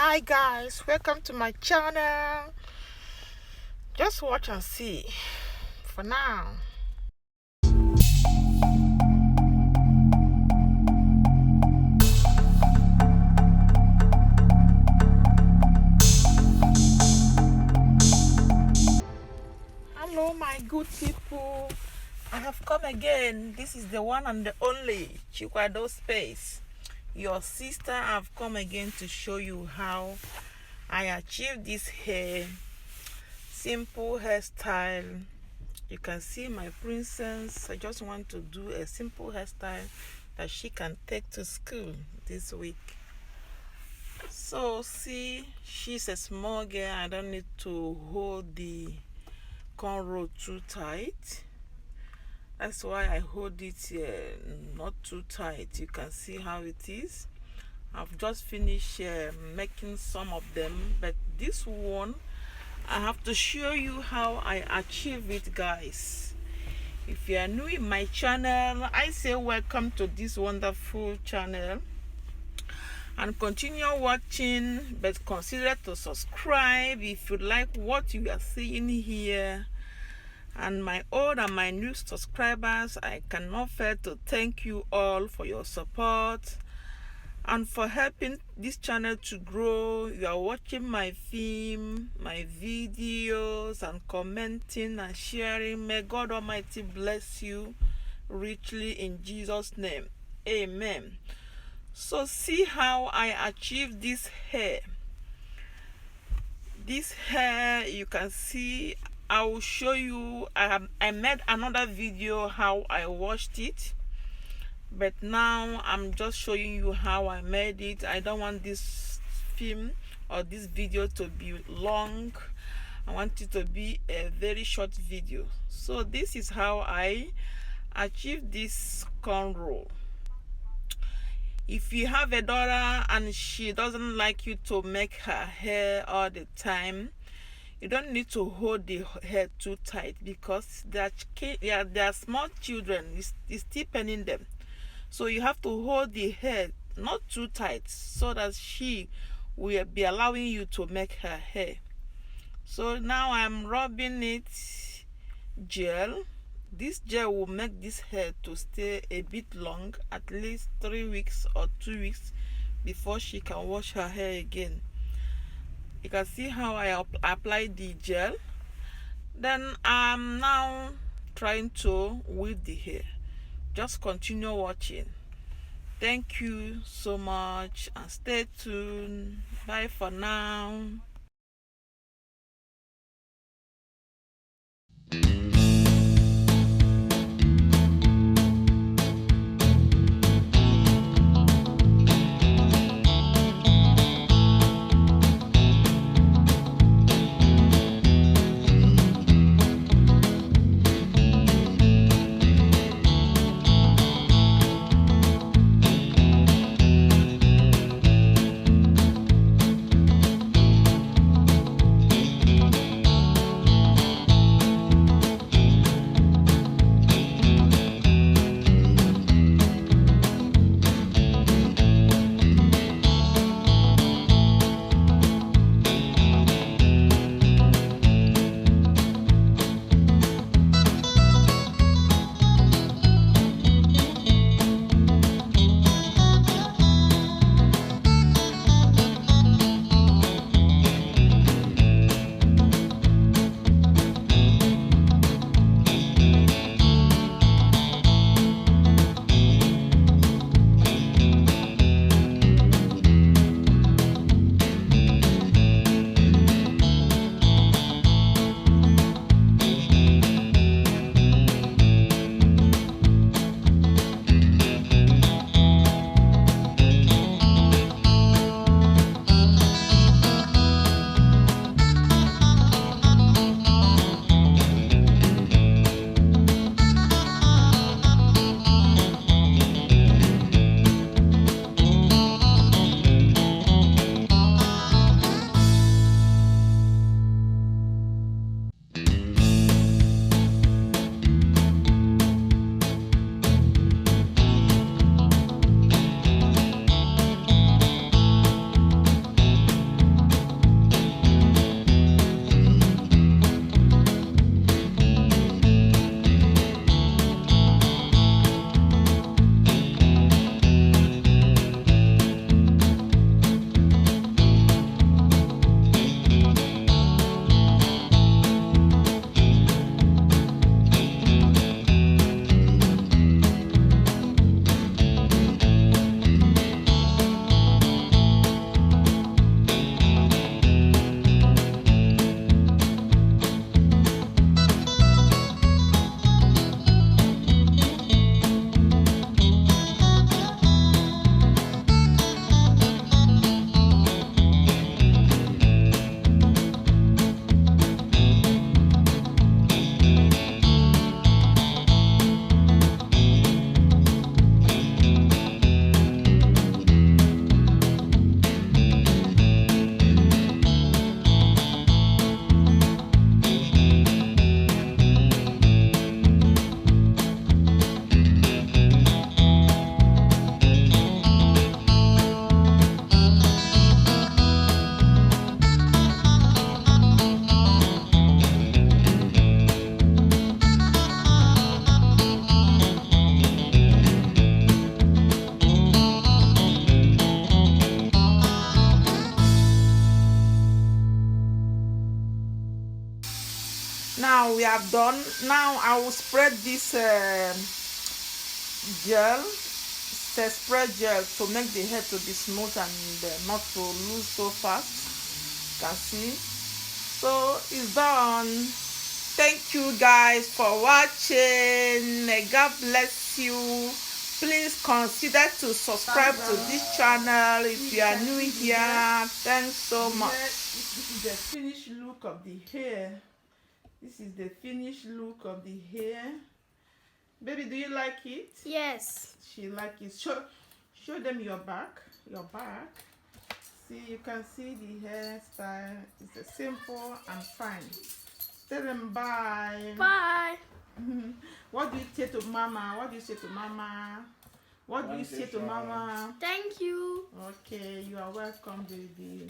Hi guys, welcome to my channel. Just watch and see for now. Hello my good people, I have come again. This is the one and the only Chikwado Space. Your sister have come again to show you how I achieved this simple hairstyle. You can see my princess. I just want to do a simple hairstyle that she can take to school this week. So see, she's a small girl. I don't need to hold the cornrow too tight. That's why I hold it not too tight. You can see how it is. I've just finished making some of them, but this one I have to show you how I achieve it, guys. If you are new in my channel, I say welcome to this wonderful channel and continue watching, but consider to subscribe if you like what you are seeing here. And my old and my new subscribers, I cannot fail to thank you all for your support and for helping this channel to grow. You are watching my film, my videos, and commenting and sharing. May God Almighty bless you richly in Jesus' name. Amen. So see how I achieved this hair. This hair, you can see, I will show you. I made another video how I washed it, but now I'm just showing you how I made it. I don't want this film or this video to be long. I want it to be a very short video. So this is how I achieved this cornrow. If you have a daughter and she doesn't like you to make her hair all the time, you don't need to hold the hair too tight, because they are small children. It's still paining them. So you have to hold the hair not too tight so that she will be allowing you to make her hair. So now I'm rubbing it gel. This gel will make this hair to stay a bit long, at least 3 weeks or 2 weeks before she can wash her hair again. You can see how I apply the gel. Then I'm now trying to weave the hair. Just continue watching. Thank you so much and stay tuned. Bye for now. Now we have done. Now I will spread this gel, spread gel, to make the hair to be smooth and not to lose so fast. You can see. So it's done. Thank you guys for watching. May God bless you. Please consider to subscribe to this channel if you are new here. Thanks so much. This is the finished look of the hair. This is the finished look of the hair. Baby, do you like it? Yes. She like it. Show them your back. Your back. See, you can see the hairstyle. It's a simple and fine. Tell them bye. Bye. What do you say to Mama? What do you say to Mama? What do you say to Mama? Thank you. Okay, you are welcome, baby.